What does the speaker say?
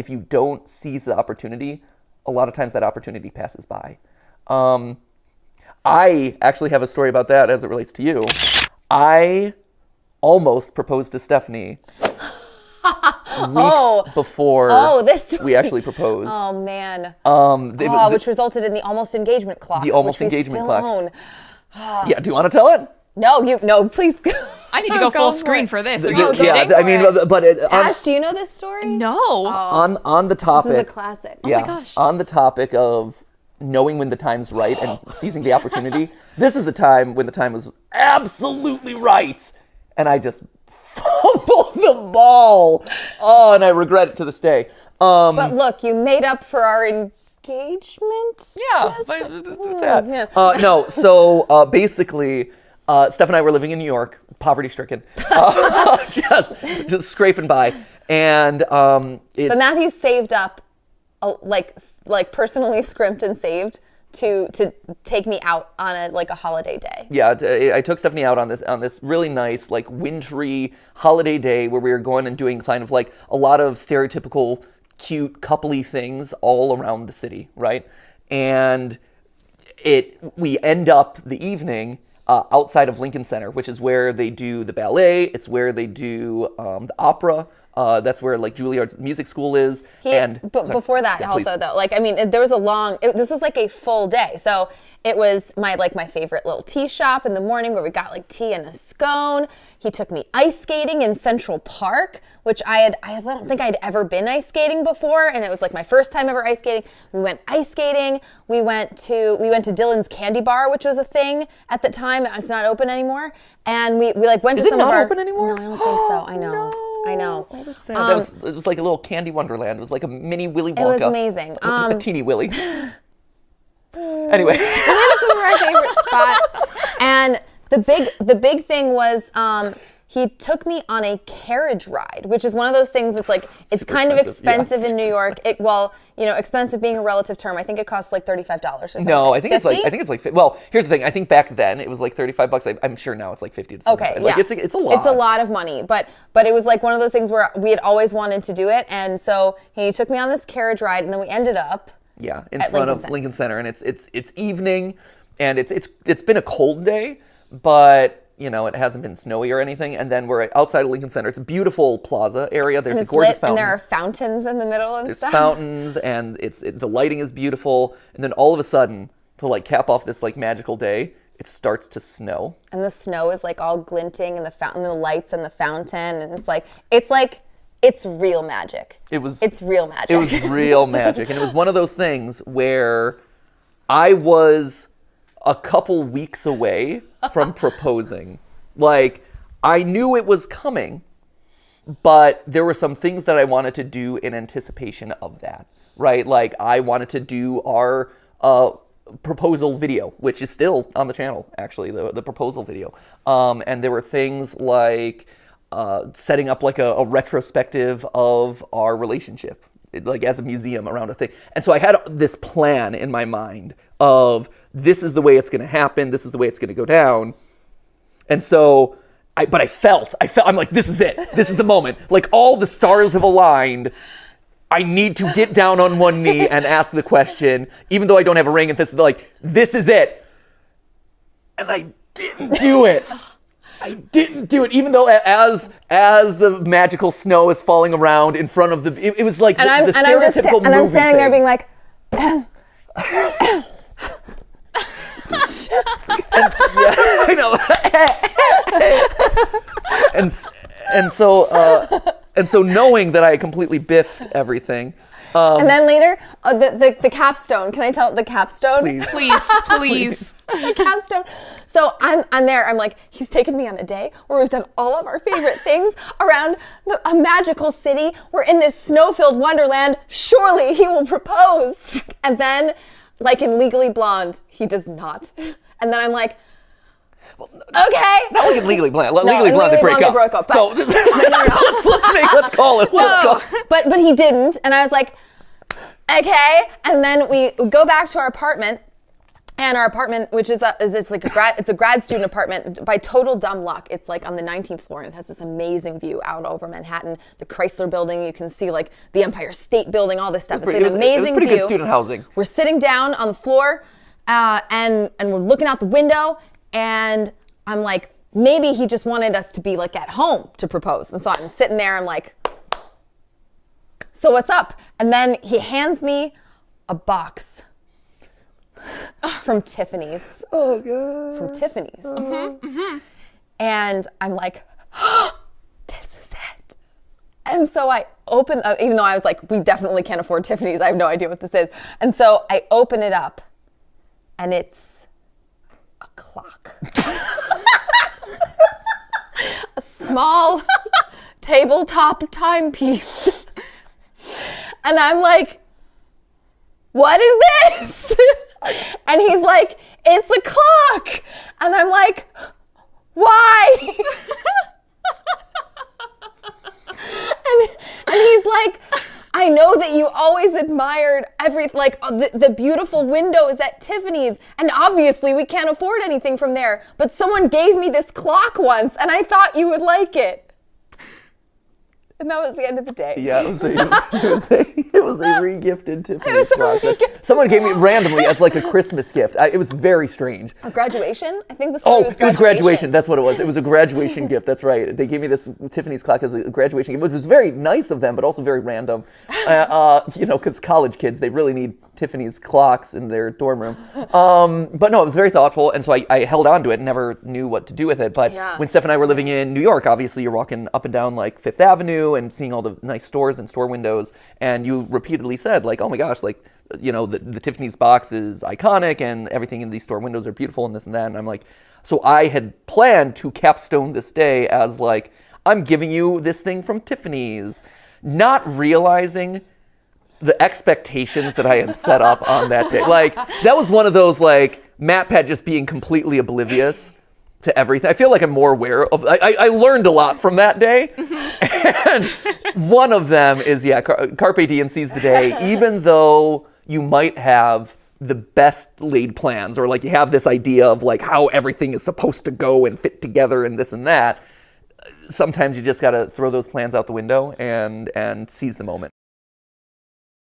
if you don't seize the opportunity, a lot of times that opportunity passes by. I actually have a story about that as it relates to you. I almost proposed to Stephanie weeks before we actually proposed. Oh, man. Which resulted in the almost engagement clock. The almost engagement clock. Own. Yeah, do you want to tell it? No, please. I need to go full screen for this. Are you No, kidding? Yeah, I mean, but Ash, do you know this story? No. On the topic. This is a classic. Oh my gosh. On the topic of knowing when the time's right and seizing the opportunity, this is a time when the time was absolutely right, and I just fumbled the ball. Oh, and I regret it to this day. But look, you made up for our engagement. Yeah. No, so basically, Steph and I were living in New York, poverty-stricken, just scraping by, and but Matthew saved up, like personally scrimped and saved to take me out on a holiday day. Yeah, I took Stephanie out on this really nice, like, wintry holiday day where we were going and doing kind of like a lot of stereotypical cute coupley things all around the city, right? And we end up the evening outside of Lincoln Center, which is where they do the ballet. It's where they do the opera. That's where like Juilliard's music school is. But before that, also though, like, I mean, there was this was like a full day. So it was my favorite little tea shop in the morning where we got like tea and a scone. He took me ice skating in Central Park, which I don't think I'd ever been ice skating before, and it was like my first time ever ice skating. We went ice skating. We went to Dylan's Candy Bar, which was a thing at the time. It's not open anymore. And we like went to some of our. Is it not open anymore? No, I don't think so. I know. No. I know. It was like a little candy wonderland. It was like a mini Willy Wonka. It was amazing. A teeny Willy. Anyway. We went to some of our favorite spots. And the big thing was he took me on a carriage ride, which is one of those things that's like, it's kind of expensive in New York. Expensive being a relative term. I think it costs like $35 or something. No, I think it's like, well, here's the thing. I think back then it was like $35. I'm sure now it's like 50 to 75. Okay, like, yeah. It's a lot. It's a lot of money, but it was like one of those things where we had always wanted to do it, and so he took me on this carriage ride, and then we ended up in front of Lincoln Center, and it's evening, and it's been a cold day, but it hasn't been snowy or anything. And then we're outside of Lincoln Center. It's a beautiful plaza area. There's a gorgeous fountain. And there are fountains in the middle and stuff. There's fountains, and the lighting is beautiful. And then all of a sudden, to like cap off this like magical day, it starts to snow. And the snow is like all glinting, and the fountain, the lights and the fountain, and it's real magic. It's real magic. It was real magic, and it was one of those things where I was a couple weeks away from proposing. Like, I knew it was coming, but there were some things that I wanted to do in anticipation of that, right? Like, I wanted to do our proposal video, which is still on the channel, actually, the proposal video. And there were things like setting up like a retrospective of our relationship, like as a museum around a thing. And so I had this plan in my mind of, this is the way it's going to happen. This is the way it's going to go down. And so, I'm like, this is it. This is the moment. Like, all the stars have aligned. I need to get down on one knee and ask the question, even though I don't have a ring, and this is it. And I didn't do it. I didn't do it, even though as the magical snow is falling around in front of it was like the stereotypical movie. And I'm standing there being like, I know. and so knowing that I completely biffed everything. And then later, the capstone. Can I tell the capstone? Please. The capstone. So I'm there. I'm like, he's taken me on a day where we've done all of our favorite things around a magical city. We're in this snow-filled wonderland. Surely he will propose. And then, like in Legally Blonde, he does not. And then I'm like, okay. Not like in Legally Blonde. Legally Blonde, they break up. So let's call it. But he didn't, and I was like, okay. And then we go back to our apartment, And our apartment, which is it's like it's a grad student apartment. By total dumb luck, it's like on the 19th floor, and it has this amazing view out over Manhattan, the Chrysler Building. You can see like the Empire State Building, all this stuff. It's an amazing pretty view. Good student housing. We're sitting down on the floor, and we're looking out the window, and I'm like, maybe he just wanted us to be like at home to propose. And so I'm sitting there, I'm like, so what's up? And then he hands me a box from Tiffany's. Oh, God. From Tiffany's. And I'm like, this is it. And so I open, even though I was like, we definitely can't afford Tiffany's. I have no idea what this is. And so I open it up, and it's a clock. A small tabletop timepiece. And I'm like, what is this? And he's like, it's a clock. And I'm like, why? and he's like, I know that you always admired the beautiful windows at Tiffany's, and obviously we can't afford anything from there, but someone gave me this clock once, and I thought you would like it. And that was the end of the day. Yeah, it was a re-gifted Tiffany's clock. Someone gave me randomly as like a Christmas gift. It was very strange. A graduation? I think the story was graduation. It was graduation. That's what it was. It was a graduation gift. That's right. They gave me this Tiffany's clock as a graduation gift, which was very nice of them, but also very random. Because college kids, they really need Tiffany's clocks in their dorm room. But no, it was very thoughtful, and so I held on to it and never knew what to do with it. But when Steph and I were living in New York, obviously you're walking up and down like Fifth Avenue and seeing all the nice stores and store windows, and you repeatedly said like, oh my gosh, like, the Tiffany's box is iconic and everything in these store windows are beautiful and this and that. And I'm like, so I had planned to capstone this day as like, I'm giving you this thing from Tiffany's, not realizing the expectations that I had set up on that day. Like, that was one of those, like, MatPat just being completely oblivious to everything. I feel like I'm more aware of, I learned a lot from that day. And one of them is, Carpe Diem seize the day, even though you might have the best laid plans, or like you have this idea of like how everything is supposed to go and fit together and this and that. Sometimes you just got to throw those plans out the window and seize the moment.